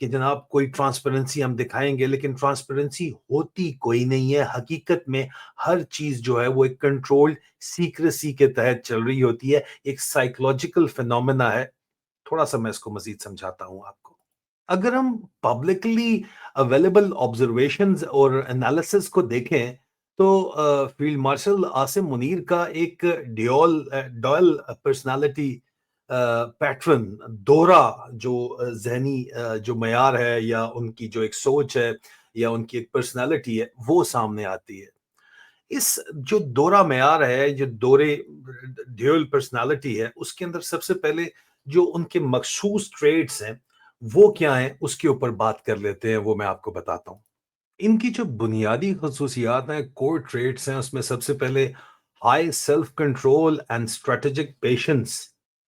کہ جناب کوئی ٹرانسپیرنسی ہم دکھائیں گے، لیکن ٹرانسپیرنسی ہوتی کوئی نہیں ہے حقیقت میں۔ ہر چیز جو ہے وہ ایک کنٹرول سیکریسی کے تحت چل رہی ہوتی ہے، ایک سائیکولوجیکل فینومینا ہے۔ تھوڑا سا میں اس کو مزید سمجھاتا ہوں آپ کو۔ اگر ہم پبلکلی اویلیبل آبزرویشنز اور انالیسس کو دیکھیں تو فیلڈ مارشل عاصم منیر کا ایک ڈوئل پرسنالٹی پیٹرن، دوہرا جو ذہنی جو معیار ہے، یا ان کی جو ایک سوچ ہے، یا ان کی ایک پرسنالٹی ہے، وہ سامنے آتی ہے۔ اس جو دوہرا معیار ہے، جو دورے ڈیول پرسنالٹی ہے، اس کے اندر سب سے پہلے جو ان کے مخصوص ٹریٹس ہیں وہ کیا ہیں، اس کے اوپر بات کر لیتے ہیں، وہ میں آپ کو بتاتا ہوں۔ ان کی جو بنیادی خصوصیات ہیں، کور ٹریٹس ہیں، اس میں سب سے پہلے high self control and strategic patience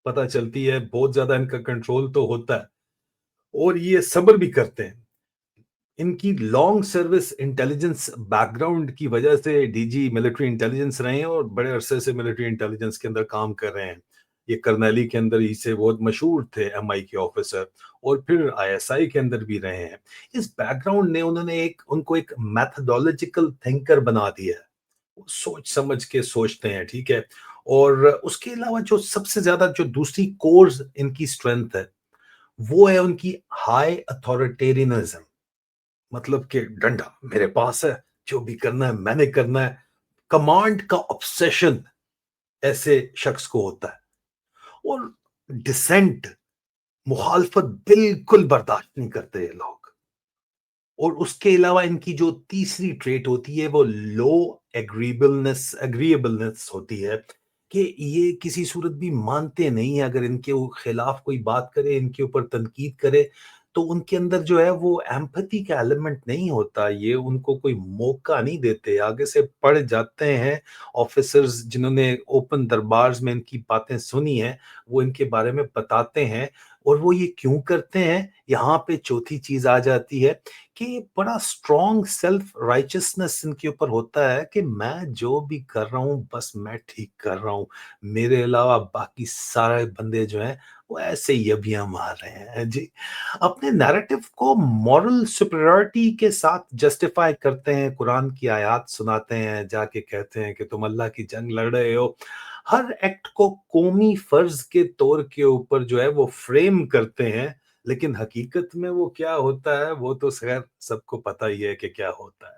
پتہ چلتی ہے۔ بہت زیادہ ان کا کنٹرول تو ہوتا ہے، اور یہ صبر بھی کرتے ہیں۔ ان کی long service intelligence back ground کی وجہ سے ڈی جی ملٹری انٹیلیجنس رہے ہیں، اور بڑے عرصے سے ملٹری انٹیلیجنس کے اندر کام کر رہے ہیں۔ یہ کرنیلی کے اندر ہی سے بہت مشہور تھے، ایم آئی کے آفیسر، اور پھر آئی ایس آئی کے اندر بھی رہے ہیں۔ اس بیک گراؤنڈ نے انہوں نے ان کو ایک میتھڈولوجیکل تھنکر بنا دیا ہے۔ وہ سوچ سمجھ کے سوچتے ہیں، ٹھیک ہے۔ اور اس کے علاوہ جو سب سے زیادہ جو دوسری کورز ان کی اسٹرینتھ ہے، وہ ہے ان کی ہائی اتھارٹیرینزم، مطلب کہ ڈنڈا میرے پاس ہے، جو بھی کرنا ہے میں نے کرنا ہے۔ کمانڈ کا obsession ایسے شخص کو ہوتا ہے، اور ڈسینٹ، مخالفت بالکل برداشت نہیں کرتے یہ لوگ۔ اور اس کے علاوہ ان کی جو تیسری ٹریٹ ہوتی ہے وہ لو اگریبلنس ہوتی ہے، کہ یہ کسی صورت بھی مانتے نہیں ہیں اگر ان کے خلاف کوئی بات کرے، ان کے اوپر تنقید کرے، تو ان کے اندر جو ہے وہ ایمپتھی کا ایلیمنٹ نہیں ہوتا، یہ ان کو کوئی موقع نہیں دیتے، آگے سے پڑ جاتے ہیں۔ آفیسرز جنہوں نے اوپن دربارز میں ان کی باتیں سنی ہیں، وہ ان کے بارے میں بتاتے ہیں، اور وہ یہ کیوں کرتے ہیں؟ یہاں پہ چوتھی چیز آ جاتی ہے کہ بڑا اسٹرانگ سیلف رائچسنس ان کے اوپر ہوتا ہے، کہ میں جو بھی کر رہا ہوں بس میں ٹھیک کر رہا ہوں، میرے علاوہ باقی سارے بندے جو ہیں وہ ایسے ہی ابیاں مار رہے ہیں جی۔ اپنے نیریٹو کو مورل سپریورٹی کے ساتھ جسٹیفائی کرتے ہیں، قرآن کی آیات سناتے ہیں، جا کے کہتے ہیں کہ تم اللہ کی جنگ لڑ رہے ہو۔ ہر ایکٹ کو قومی فرض کے طور کے اوپر جو ہے وہ فریم کرتے ہیں، لیکن حقیقت میں وہ کیا ہوتا ہے وہ تو خیر سب کو پتہ ہی ہے کہ کیا ہوتا ہے۔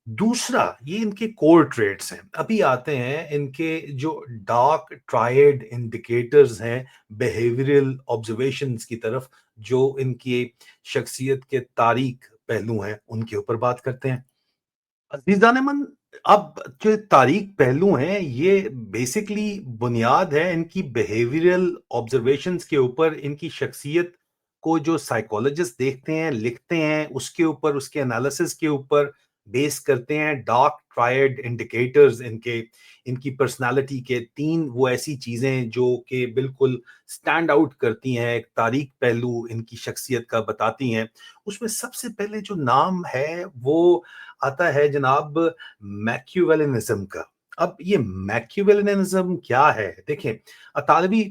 دوسرا، یہ ان کے کور ٹریٹس ہیں۔ ابھی آتے ہیں ان کے جو ڈارک ٹرائیڈ انڈیکیٹرز ہیں بیہیویئرل آبزرویشنز کی طرف، جو ان کی شخصیت کے تاریک پہلو ہیں، ان کے اوپر بات کرتے ہیں۔ عزیزان من، اب جو تاریک پہلو ہیں یہ بیسکلی بنیاد ہے ان کی بیہیویئرل آبزرویشنز کے اوپر، ان کی شخصیت کو جو سائیکولوجسٹ دیکھتے ہیں، لکھتے ہیں، اس کے اوپر، اس کے انالیسس کے اوپر بیس کرتے ہیں۔ ڈارک ٹرائیڈ انڈیکیٹرز ان کی پرسنالٹی کے تین وہ ایسی چیزیں جو کہ بالکل سٹینڈ آؤٹ کرتی ہیں، ایک تاریک پہلو ان کی شخصیت کا بتاتی ہیں۔ اس میں سب سے پہلے جو نام ہے وہ آتا ہے جناب میکیویلنزم کا۔ اب یہ میکیویلنزم کیا ہے؟ دیکھیں، اطالوی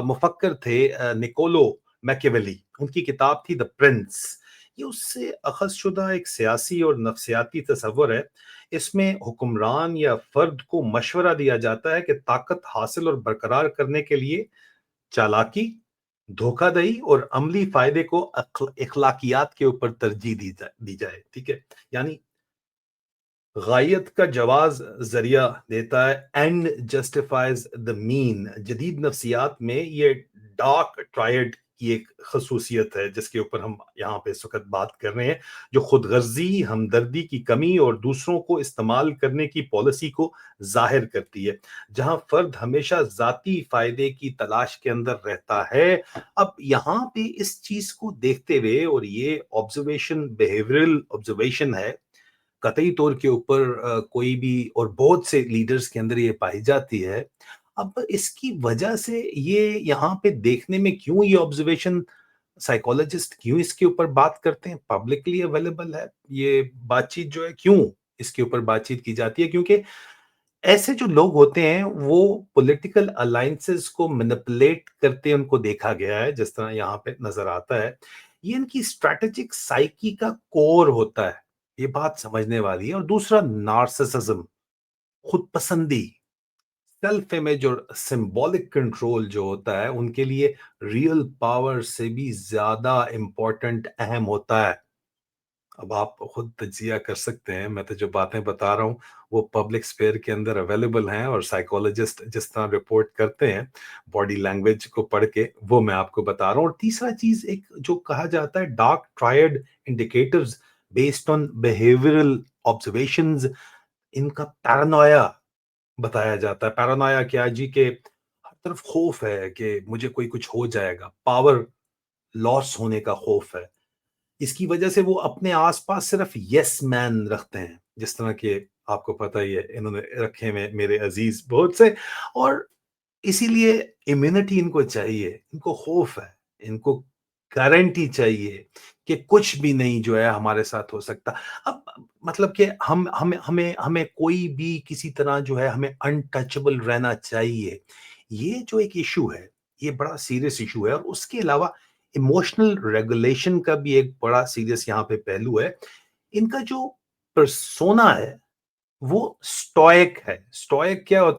مفکر تھے نکولو میکیویلی، ان کی کتاب تھی دا پرنس۔ یہ اس سے اخذ شدہ ایک سیاسی اور نفسیاتی تصور ہے۔ اس میں حکمران یا فرد کو مشورہ دیا جاتا ہے کہ طاقت حاصل اور برقرار کرنے کے لیے چالاکی، دھوکہ دہی اور عملی فائدے کو اخلاقیات کے اوپر ترجیح دی جائے، ٹھیک ہے؟ یعنی غائیت کا جواز ذریعہ دیتا ہے، اینڈ جسٹیفائز دا مین۔ جدید نفسیات میں یہ ڈارک ٹرائیڈ کی ایک خصوصیت ہے جس کے اوپر ہم یہاں پہ اس وقت بات کر رہے ہیں، جو خود غرضی، ہمدردی کی کمی اور دوسروں کو استعمال کرنے کی پالیسی کو ظاہر کرتی ہے، جہاں فرد ہمیشہ ذاتی فائدے کی تلاش کے اندر رہتا ہے۔ اب یہاں پہ اس چیز کو دیکھتے ہوئے، اور یہ آبزرویشن بیہیویئرل آبزرویشن ہے، قطعی طور کے اوپر کوئی بھی اور بہت سے لیڈرز کے اندر یہ پائی جاتی ہے۔ اب اس کی وجہ سے یہ یہاں پہ دیکھنے میں کیوں یہ آبزرویشن سائیکولوجسٹ کیوں اس کے اوپر بات کرتے ہیں، پبلکلی اویلیبل ہے یہ بات چیت جو ہے، کیوں اس کے اوپر بات چیت کی جاتی ہے؟ کیونکہ ایسے جو لوگ ہوتے ہیں وہ پولیٹیکل الائنسز کو مینپولیٹ کرتے ان کو دیکھا گیا ہے، جس طرح یہاں پہ نظر آتا ہے۔ یہ ان کی اسٹریٹجک سائیکی کا کور ہوتا ہے، یہ بات سمجھنے والی ہے۔ اور دوسرا نارسسزم، خود پسندی، سیلف امیج اور سمبولک کنٹرول جو ہوتا ہے ان کے لیے ریئل پاور سے بھی زیادہ امپورٹنٹ، اہم ہوتا ہے۔ اب آپ خود تجزیہ کر سکتے ہیں، میں تو جو باتیں بتا رہا ہوں وہ پبلک اسپیئر کے اندر اویلیبل ہیں، اور سائیکولوجسٹ جس طرح رپورٹ کرتے ہیں باڈی لینگویج کو پڑھ کے، وہ میں آپ کو بتا رہا ہوں۔ اور تیسرا چیز ایک جو کہا جاتا ہے dark triad indicators based on behavioural observations, ان کا پیرانویا بتایا جاتا ہے۔ پیرانویا کیا جی، کہ ہر طرف خوف ہے کہ مجھے کوئی کچھ ہو جائے گا، پاور لاس ہونے کا خوف ہے، اس کی وجہ سے وہ اپنے آس پاس صرف یس مین رکھتے ہیں، جس طرح کہ آپ کو پتہ ہی ہے انہوں نے رکھے میں میرے عزیز بہت سے۔ اور اسی لیے امیونٹی ان کو چاہیے، ان کو خوف ہے، ان کو گارنٹی چاہیے کہ کچھ بھی نہیں جو ہے ہمارے ساتھ ہو سکتا۔ اب مطلب کہ ہمیں کوئی بھی کسی طرح جو ہے ہمیں انٹچبل رہنا چاہیے، یہ جو ایک ایشو ہے یہ بڑا سیریس ایشو ہے۔ اور اس کے علاوہ ایموشنل ریگولیشن کا بھی ایک بڑا سیریس یہاں پہ پہلو ہے۔ ان کا جو پرسونا ہے وہ سٹوئک ہے۔ سٹوئک کیا ہوتا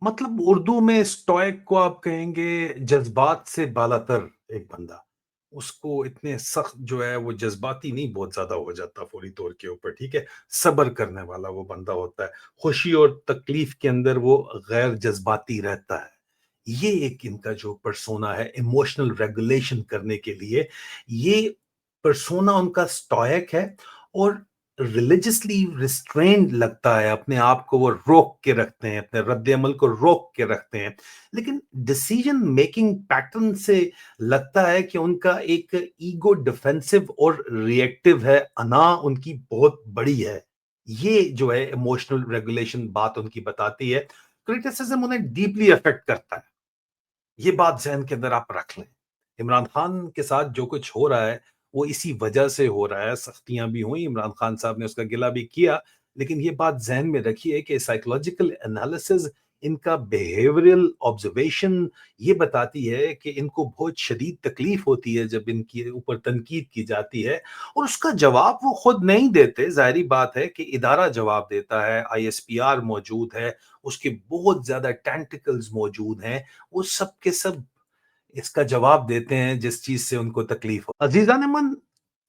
مطلب اردو میں سٹوئک کو آپ کہیں گے جذبات سے بالاتر ایک بندہ، اس کو اتنے سخت جو ہے وہ جذباتی نہیں بہت زیادہ ہو جاتا فوری طور کے اوپر، ٹھیک ہے، صبر کرنے والا وہ بندہ ہوتا ہے، خوشی اور تکلیف کے اندر وہ غیر جذباتی رہتا ہے۔ یہ ایک ان کا جو پرسونا ہے ایموشنل ریگولیشن کرنے کے لیے، یہ پرسونا ان کا سٹوئک ہے، اور ریلیجسلی ریسٹرینڈ لگتا ہے، اپنے آپ کو وہ روک کے رکھتے ہیں، اپنے رد عمل کو روک کے رکھتے ہیں۔ لیکن ڈیسیجن میکنگ پیٹرن سے لگتا ہے کہ ان کا ایک ایگو ڈیفینسو اور ریئیکٹو ہے، انا ان کی بہت بڑی ہے۔ یہ جو ہے ایموشنل ریگولیشن بات ان کی بتاتی ہے۔ کریٹیسزم انہیں ڈیپلی افیکٹ کرتا ہے، یہ بات ذہن کے اندر آپ رکھ لیں۔ عمران خان کے ساتھ جو کچھ ہو رہا ہے وہ اسی وجہ سے ہو رہا ہے، سختیاں بھی ہوئیں، عمران خان صاحب نے اس کا گلہ بھی کیا، لیکن یہ بات ذہن میں رکھیے کہ سائیکولوجیکل انالیسز، ان کا بیہیویئرل آبزرویشن یہ بتاتی ہے کہ ان کو بہت شدید تکلیف ہوتی ہے جب ان کے اوپر تنقید کی جاتی ہے، اور اس کا جواب وہ خود نہیں دیتے، ظاہری بات ہے کہ ادارہ جواب دیتا ہے، آئی ایس پی آر موجود ہے، اس کے بہت زیادہ ٹینٹیکلز موجود ہیں، وہ سب کے سب اس کا جواب دیتے ہیں جس چیز سے ان کو تکلیف ہو۔ عزیزان من،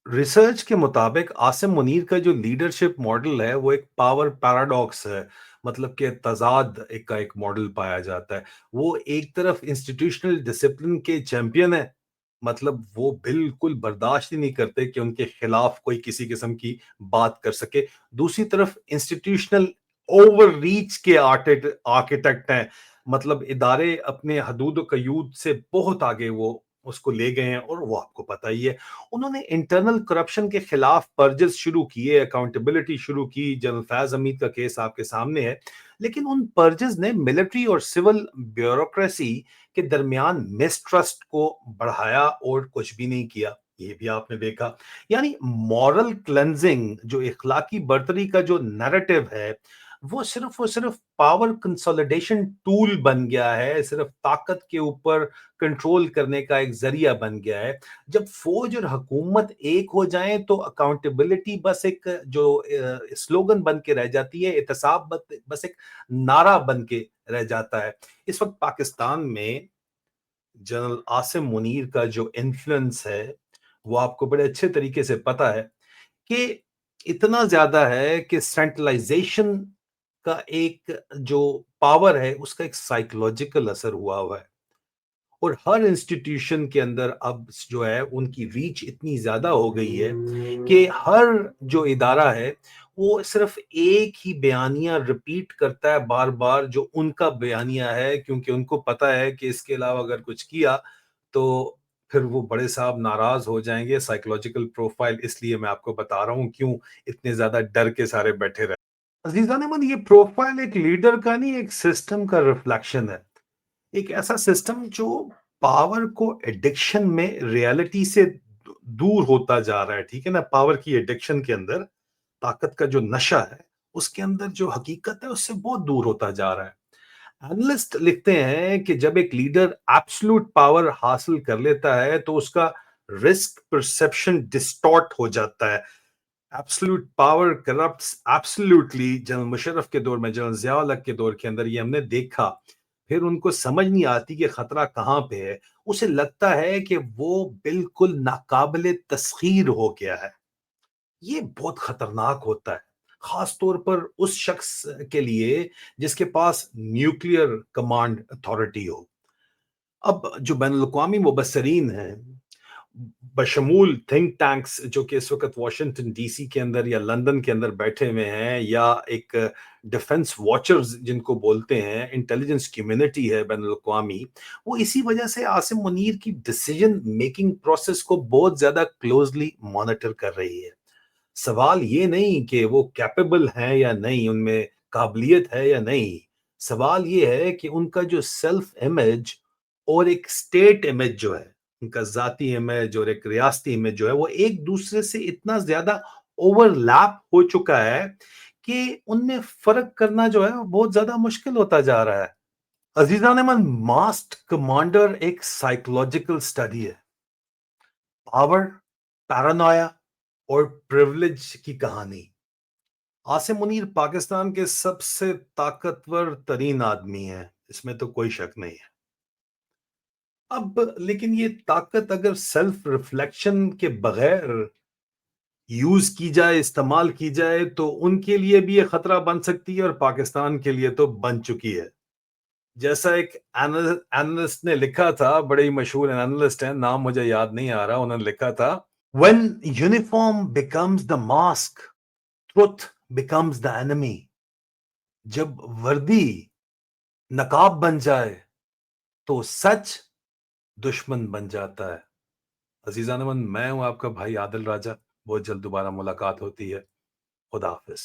ریسرچ کے مطابق عاصم منیر کا جو لیڈرشپ ماڈل ہے وہ ایک پاور پیراڈاکس ہے، مطلب کہ تضاد ایک ماڈل پایا جاتا ہے۔ وہ ایک طرف انسٹیٹیوشنل ڈسپلن کے چیمپئن ہے، مطلب وہ بالکل برداشت ہی نہیں کرتے کہ ان کے خلاف کوئی کسی قسم کی بات کر سکے، دوسری طرف انسٹیٹیوشنل اوور ریچ کے آرکیٹیکٹ ہیں، مطلب ادارے اپنے حدود و قیود سے بہت آگے وہ اس کو لے گئے ہیں، اور وہ آپ کو پتہ ہی ہے انہوں نے انٹرنل کرپشن کے خلاف پرجز شروع کیے، اکاؤنٹیبلٹی شروع کی، جنرل فیض حمید کا کیس آپ کے سامنے ہے، لیکن ان پرجز نے ملٹری اور سول بیوروکریسی کے درمیان مسٹرسٹ کو بڑھایا اور کچھ بھی نہیں کیا، یہ بھی آپ نے دیکھا۔ یعنی مورل کلینزنگ، جو اخلاقی برتری کا جو نیریٹو ہے، وہ صرف پاور کنسولیڈیشن ٹول بن گیا ہے، صرف طاقت کے اوپر کنٹرول کرنے کا ایک ذریعہ بن گیا ہے۔ جب فوج اور حکومت ایک ہو جائیں تو اکاؤنٹیبلٹی بس ایک جو سلوگن بن کے رہ جاتی ہے، احتساب بس ایک نعرہ بن کے رہ جاتا ہے۔ اس وقت پاکستان میں جنرل عاصم منیر کا جو انفلوئنس ہے وہ آپ کو بڑے اچھے طریقے سے پتا ہے کہ اتنا زیادہ ہے کہ سینٹرلائزیشن کا ایک جو پاور ہے اس کا ایک سائیکولوجیکل اثر ہوا ہے، اور ہر انسٹیٹیوشن کے اندر اب جو ہے ان کی ریچ اتنی زیادہ ہو گئی ہے کہ ہر جو ادارہ ہے وہ صرف ایک ہی بیانیہ ریپیٹ کرتا ہے بار بار، جو ان کا بیانیہ ہے، کیونکہ ان کو پتا ہے کہ اس کے علاوہ اگر کچھ کیا تو پھر وہ بڑے صاحب ناراض ہو جائیں گے۔ سائیکولوجیکل پروفائل اس لیے میں آپ کو بتا رہا ہوں کیوں اتنے زیادہ ڈر کے سارے بیٹھے رہے۔ عزیزان من، یہ پروفائل ایک لیڈر کا نہیں، ایک سسٹم کا ریفلیکشن ہے، ایک ایسا سسٹم جو پاور کو ایڈکشن میں ریالٹی سے دور ہوتا جا رہا ہے، ٹھیک ہے نا، پاور کی ایڈکشن کے اندر، طاقت کا جو نشہ ہے اس کے اندر جو حقیقت ہے اس سے بہت دور ہوتا جا رہا ہے۔ اینالسٹ لکھتے ہیں کہ جب ایک لیڈر ایبسلوٹ پاور حاصل کر لیتا ہے تو اس کا رسک پرسپشن ڈسٹارٹ ہو جاتا ہے. Absolute power corrupts absolutely. General Musharraf کے دور میں، جنرل ضیاء الحق کے دور کے اندر یہ ہم نے دیکھا. پھر ان کو سمجھ نہیں آتی کہ خطرہ کہاں پہ ہے. اسے لگتا ہے کہ وہ بالکل ناقابل تسخیر ہو گیا ہے. یہ بہت خطرناک ہوتا ہے، خاص طور پر اس شخص کے لیے جس کے پاس نیوکلیئر کمانڈ اتھارٹی ہو. اب جو بین الاقوامی مبصرین ہیں، بشمول تھنک ٹینکس جو کہ اس وقت واشنگٹن ڈی سی کے اندر یا لندن کے اندر بیٹھے ہوئے ہیں، یا ایک ڈیفنس واچرز جن کو بولتے ہیں، انٹیلیجنس کمیونٹی ہے بین الاقوامی، وہ اسی وجہ سے عاصم منیر کی ڈیسیجن میکنگ پروسیس کو بہت زیادہ کلوزلی مانیٹر کر رہی ہے. سوال یہ نہیں کہ وہ کیپیبل ہیں یا نہیں، ان میں قابلیت ہے یا نہیں. سوال یہ ہے کہ ان کا جو سیلف امیج اور ایک اسٹیٹ امیج جو ہے، ان کا ذاتی امیج اور ایک ریاستی امیج جو ہے، وہ ایک دوسرے سے اتنا زیادہ اوور لیپ ہو چکا ہے کہ ان میں فرق کرنا جو ہے وہ بہت زیادہ مشکل ہوتا جا رہا ہے. عزیزان من، ماسٹ کمانڈر ایک سائیکولوجیکل سٹڈی ہے. پاور، پیرانویا اور پریولیج کی کہانی. عاصم منیر پاکستان کے سب سے طاقتور ترین آدمی ہیں، اس میں تو کوئی شک نہیں ہے. اب لیکن یہ طاقت اگر سیلف ریفلیکشن کے بغیر یوز کی جائے، استعمال کی جائے، تو ان کے لیے بھی یہ خطرہ بن سکتی ہے، اور پاکستان کے لیے تو بن چکی ہے. جیسا ایک اینالسٹ نے لکھا تھا، بڑے ہی مشہور اینالسٹ ہیں، نام مجھے یاد نہیں آ رہا، انہوں نے لکھا تھا: when uniform becomes the mask, truth becomes the enemy. جب وردی نقاب بن جائے تو سچ دشمن بن جاتا ہے. عزیزان من، میں ہوں آپ کا بھائی عادل راجہ. بہت جلد دوبارہ ملاقات ہوتی ہے. خدا حافظ.